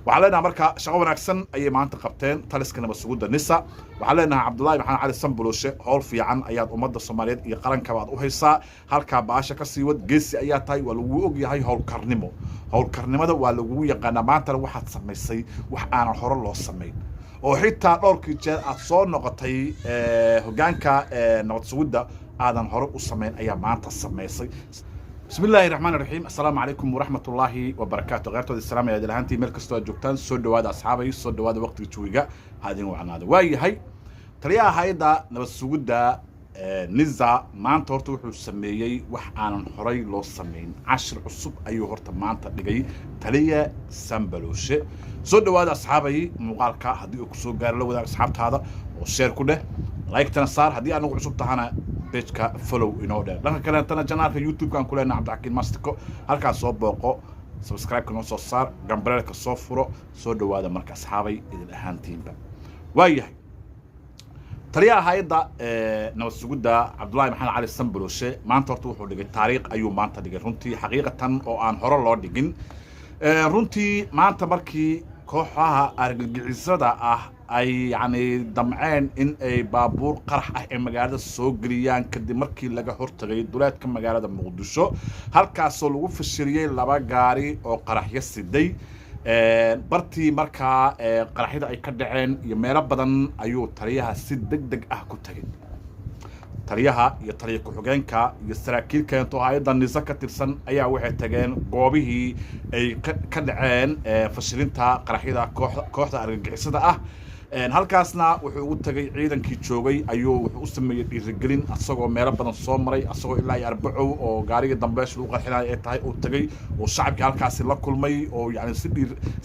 وعلينا مركا شغونا أحسن أي ما أنت قبتين تلس كنا بسجود النساء وعلينا عبد الله محمد علي سنبلوشة هول في عن أياد أمد الصوماليات يقارن كبعض وهيسا هالكا بعشة كسيود جيس أياد هاي والوجو هاي هول كرنمو ده والوجو يقنا ما أنت واحد سميسي وحنا حر الله سمين وحتى دورك جاء أتصور نقطي هجانك نقط سودة هذا هرب السمين أي ما أنت سميسي بسم الله الرحمن الرحيم السلام عليكم ورحمة الله وبركاته غير تودي السلام يا دلهانتي ملك ستوى جوكتان سود دواد أصحابي سود دواد وقت الشويقة هذه وعن هذا واي هاي تريا هايدا نبسود دا نزا ما أنت هرتو وحو السميي وحانا حري لو السمين 10 عصب أيو هرتا ما أنت لقي تريا سنبلوشي سود دواد أصحابي مقالكا هدي أكسو قار لو دا أصحابت هذا وشير كله لايك تنصار هدي أنا عصب تهانا بيجكا فولو إنودا لكن كلام تنا جنار في يوتيوب كان كلنا عبد الحكيم ماستكو هالكا صوب بوقو سبسكرايب كنو صار جنبرلك الصفرو سودو هذا مركز أصحابي إذا هانتين با وياي طريقة هيدا نوسجود دا عبد الله محمد علي سنبلوشة ما أنت تروحوا دقي تاريخ أيوم ما أنت دقي رنتي حقيقة أو عن هرر الله دقين رنتي ما أنت مركي كوحها أرجع ay yani damceen in ay baabuur qarax ah ee magaalada soo galiyaan kadib markii laga hortagay duleedka magaalada Muqdisho halkaas oo lagu fashiliyay laba gaari oo qaraxyo siday bartii markaa qaraxyada ay ka dhaceen iyo meelo badan ayuu taliyaha si degdeg ah ku tagay taliyaha iyo taliye ku-xigeenka iyo saraakiil keento hay'adda nisa ka tirsan ayaa waxay tageen goobihii ay ka dhaceen fashilinta qaraxyada kooxda argagixisada ah halkaasna wuxuu ugu tagay ciidankii joogay ayuu wuxuu u sameeyay dhiirigelin asagoo meelo badan soo maray asagoo ilaa Arbacow oo gaariga dambeesh lagu qarxinay ay tahay oo tagay oo shacabkii halkaas la kulmay oo yani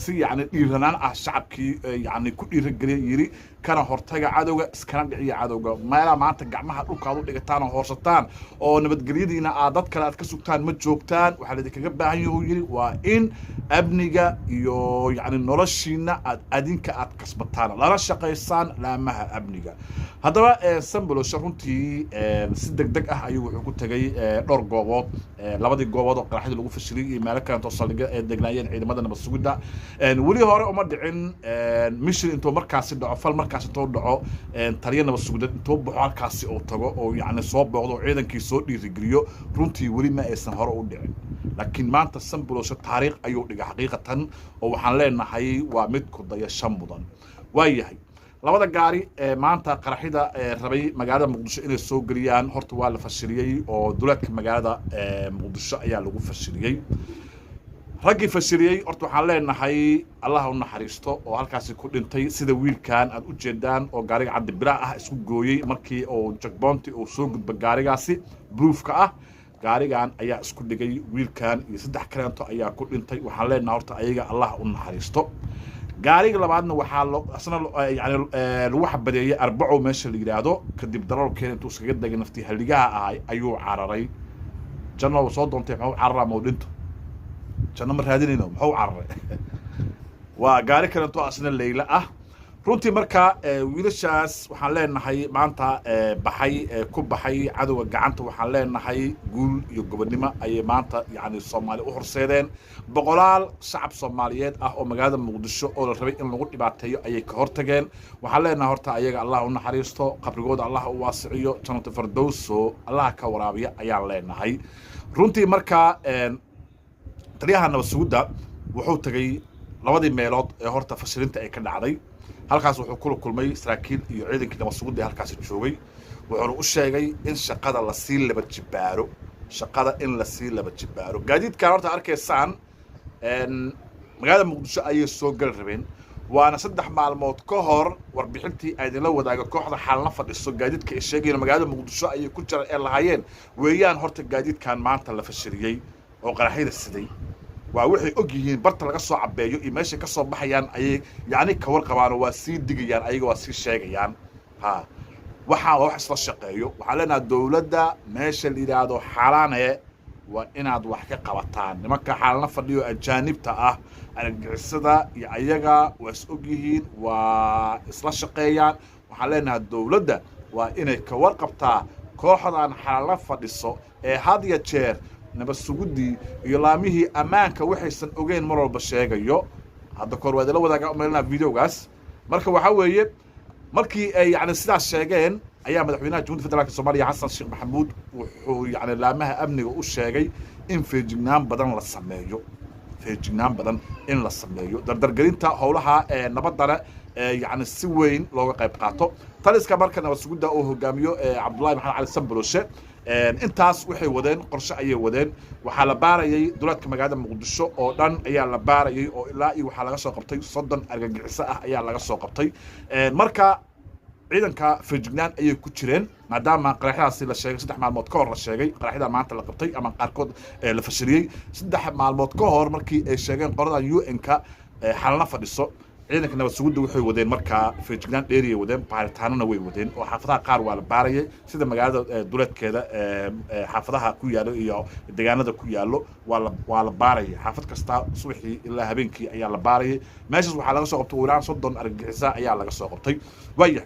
si yani dhiiranaan ah shacabkii yani ku dhiirigeliyay yiri kana hortaga cadowga iskana dhiciya cadowga meela maanta gacmaha dhulkaad u dhigataan oo horsataan oo nabadgelyadiina aad dad kale aad ka sugtaan ma joogtaan waxa la idinkaga baahan yahay yiri waa in abniga iyo yani noloshiina aad adinka aad kasbataan la shaqeysaan laamaha abniga haddaba Sambulosha runtii si degdeg ah ayuu wuxuu ku tagay dhowr goobood labadii goobood oo qaraxda lagu fashiliyay meelo kale oo saldhiga ee degnaayeen ciidamada nabadgelyada wali hore uma dhicin mission intuu markaas dhaco fal markaas intuu dhaco taliye nabadgelyada intuu baxo halkaas oo tago oo yani soo booqdo ciidankii soo dhiirigeliyo runtii wali ma aysan hore u dhicin laakiin maanta Sambulosha taariikh ayuu dhigay xaqiiqatan oo waxaan leenahay waa mid ku dayasho mudan waayahay labada gaari maanta qaraxida rabay magaalada Muqdisho inay soo galiyaan horta waa la fashiliyay oo duleedka magaalada Muqdisho ayaa lagu fashiliyay ragii fashiliyay horta waxaan leenahay Allah u naxariisto oo halkaas ku dhintay sida wiilkan aad u jeedaan oo gaariga cad bilaa ah isku gooyay markii oo checkpoint uu soo gudbay gaarigaasi proofka ah gaarigan ayaa isku dhigay wiilkan iyo saddex kaleento ayaa ku dhintay waxaan leenahay horta ayaga Allah u naxariisto gaariga labaadna waxaa asna yani lagu xabadeeyay Arbacow meesha la yiraahdo kadib dalalkeen intuu iskaga dagay naftii haligaha ahay ayuu cararay janno soo doontay wuxuu cararay moodinto janno mar raadinayno wuxuu cararay waa gaari kale intuu asna Leeyla ah runtii marka wiilashaas waxaan leenahay maanta baxay ku baxay cadawga gacanta waxaan leenahay guul iyo gobonimo ay maanta yani Soomaali u horseedeen boqolaal shacab Soomaaliyeed ah oo magaalada Muqdisho oo la rabay in lagu dhibaateeyo ayay ka hortageen waxaan leenahay horta ayaga Allah u naxariisto qabrigooda Allah u waasiyo jannada firdawso Allah ka waraabiya ayaan leenahay runtii marka taliyaha nabadgelyada wuxuu tagay labadii meelood ee horta fashilinta ay ka dhacday halkaas wuxuu kula kulmay saraakiil iyo ciidankii nabadgelyada halkaas joogay wuxuu u sheegay in shaqada la sii laba jibaaro gaadiidka horta arkaysaan magaalada Muqdisho ayay soo gal rabeen waana 3 maalmood ka hor warbixintii ay la wadaaga kooxda xalna fadhiso gaadiidka ay sheegeen magaalada Muqdisho ayay ku jiraan ee lahaayeen weeyaan horta gaadiidkan maanta la fashiliyay oo qaraxyada siday waa wixii og yihiin barta laga soo cabeeyo iyo meesha ka soo baxayaan ay yani ka warqabaan waa sii digayaan ayaga waa sii sheegayaan waxa wax isla shaqeeyo waxa leenahay dawladda meesha la yiraahdo xalaane waa inaad wax ka qabataan nimanka xalna fadhiyo ajaanibta ah argagixisada iyo ayaga waa is og yihiin waa isla shaqeeyaan waxa leenahay dawladda waa inay ka warqabtaa kooxdan xalna fadhiso ee had iyo jeer nabad sugudii iyo laamihii ammaanka waxaysan ogeyn mar walba sheegayo hadda koor waa idila wadaaga umeelnaa videogaas marka waxaa weeye markii ay yani sidaas sheegeen ayaa madaxweynaha jamhuuriyadda federaalka soomaaliya xasan sheekh maxamuud wuxuu yani laamaha amniga u sheegay in feejignaan badan la sameeyo in la sameeyo dardargelinta howlaha nabadana يعني سوين لو قيب قاطو تاليسكا marka nabad sugida oo hogaamiyo Cabdullaahi Maxamed Cali Sanbaloshe intaas waxay wadeen qorshe ay wadeen waxa la baarayay dowladka magaalada Muqdisho oo dhan ayaa la baarayay oo ilaa iyo waxa laga soo qabtay 30 argagixiso ah ayaa laga soo qabtay marka ciidanka feejignaan ayay ku jireen maadaama qaraxdaasi la sheegay 3 maalmood ka hor la sheegay qaraxda maanta la qabtay ama qaarkood la fashiliyay 3 maalmood ka hor markii ay sheegeen qorada UN-ka xalna fadhiso ciidanka nabad sugidda waxay wadeen markaa feejignaan dheeriya wadeen baaritaanona way wadeen oo xaafadaha qaar waa la baarayay sida magaalada duleedkeeda xaafadaha ku yaalo iyo deegaanada ku yaalo waa la baarayay xaafad kasta subaxii ilaa habeenkii ayaa la baarayay meeshaas waxaa laga soo qabtay uuraan 30 argagixisa ayaa laga soo qabtay waya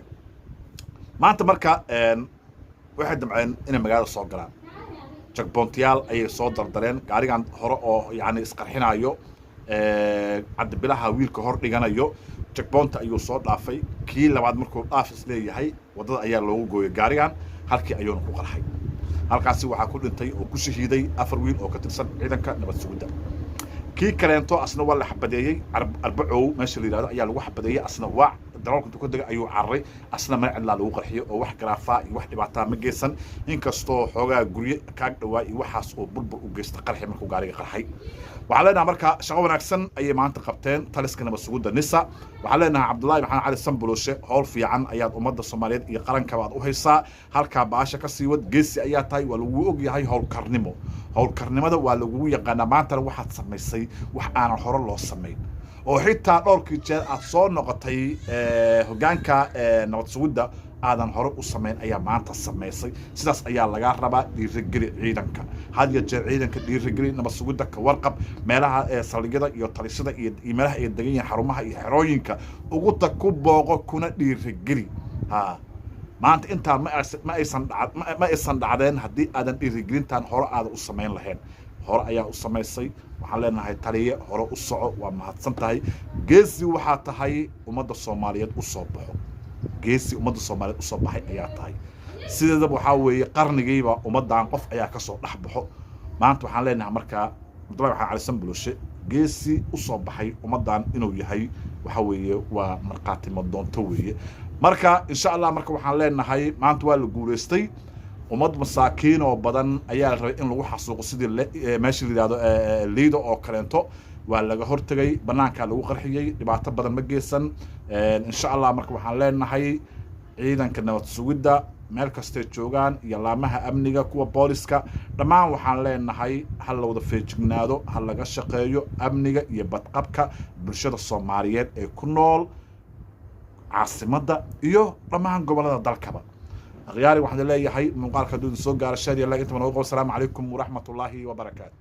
maanta marka waxay damceen inay magaalada soo galaan checkpointyaal ayay soo dardareen gaarigan hore oo yani isqarxinayo cabdibilaha wiilka hor dhiganayo checkpoint ayuu soo dhaafay kii labaad markuu dhaaf isleeyahay wadada ayaa loogu gooyay gaarigan halkii ayuuna ku qarxay halkaasi waxaa ku dhintay oo ku shahiiday 4 wiil oo ka tirsan ciidanka nabad sugidda kii kaleento asna waa la xabadeeyay arbacow meesha la yiraahdo ayaa lagu xabadeeyay asna waa darawalka intuu ka degay ayuu carray asna magacid lagu qarxiyo oo wax garaafa iyo wax dhibaato ma geysan inkastoo xoogaa guryo kaag dhawaa iyo waxaas oo burbur u geysta qarxi markuu gaariga qarxay waxaa leenahay marka shaqo wanaagsan ayay maanta qabteen taliska nabad sugidda nisa waxaa leenahay Cabdullaahi Maxamed Cali Sanbaloshe howl fiican ayaad ummadda Soomaaliyeed iyo qarankaba aad u haysaa halka baasha ka sii wad geesi ayaa tahay waa lagu og yahay howlkarnimada waa lagu yaqaanaa maanta waxaad samaysay wax aan hore loo sameyn oo xitaa dhowrkii jeer aad soo noqotay hogaanka nabad sugidda aadan hore u sameyn ayaa maanta sameysay sidaas ayaa laga rabaa dhiirigeli ciidanka had iyo jeer ciidanka dhiirigeli nabad sugidda ka warqab meelaha saldhigyada iyo talishada iyo meelaha ay degan yihiin xarumaha iyo xerooyinka ugu tag ku booqo kuna dhiirigeli maanta intaa ma aysan dhacdeen haddii aadan dhiirigelintan hore aadan u sameyn lahayn hore ayaa u samaysay waxaan leenahay taliye hore u soco waa mahadsan tahay geesi waxaa tahay ummadda Soomaaliyeed u soo baxo geesi ummadda Soomaaliyeed u soo baxay ayaa tahay sideedaba waxaa weeye qarnigiiba ummaddan qof ayaa ka soo dhaxbaxo maanta waxaan leenahay markaa Cabdullaahi Maxamed Cali Sanbaloshe geesi u soo baxay ummaddan inuu yahay waxa weeye waa marqaati doonto weeye marka insha Allah marka waxaan leenahay maanta waa la guuleystay ummad masaakiin oo badan ayaa la rabay in lagu xasuuqo sidii meesha la yiraahdo liido oo kaleento waa laga hortagay banaanka lagu qarxiyay dhibaato badan ma geysan insha Allah marka waxaan leenahay ciidanka nabad sugidda meel kasta joogaan iyo laamaha amniga kuwa booliska dhammaan waxaan leenahay hal wada feejignaado hal laga shaqeeyo amniga iyo badqabka bulshada Soomaaliyeed ee ku nool caasimadda iyo dhammaan gobolada dalkaba أغياري واحد لا يحيي من قال خدود السوق على الشهر يلا أنت من أقول السلام عليكم ورحمة الله وبركاته.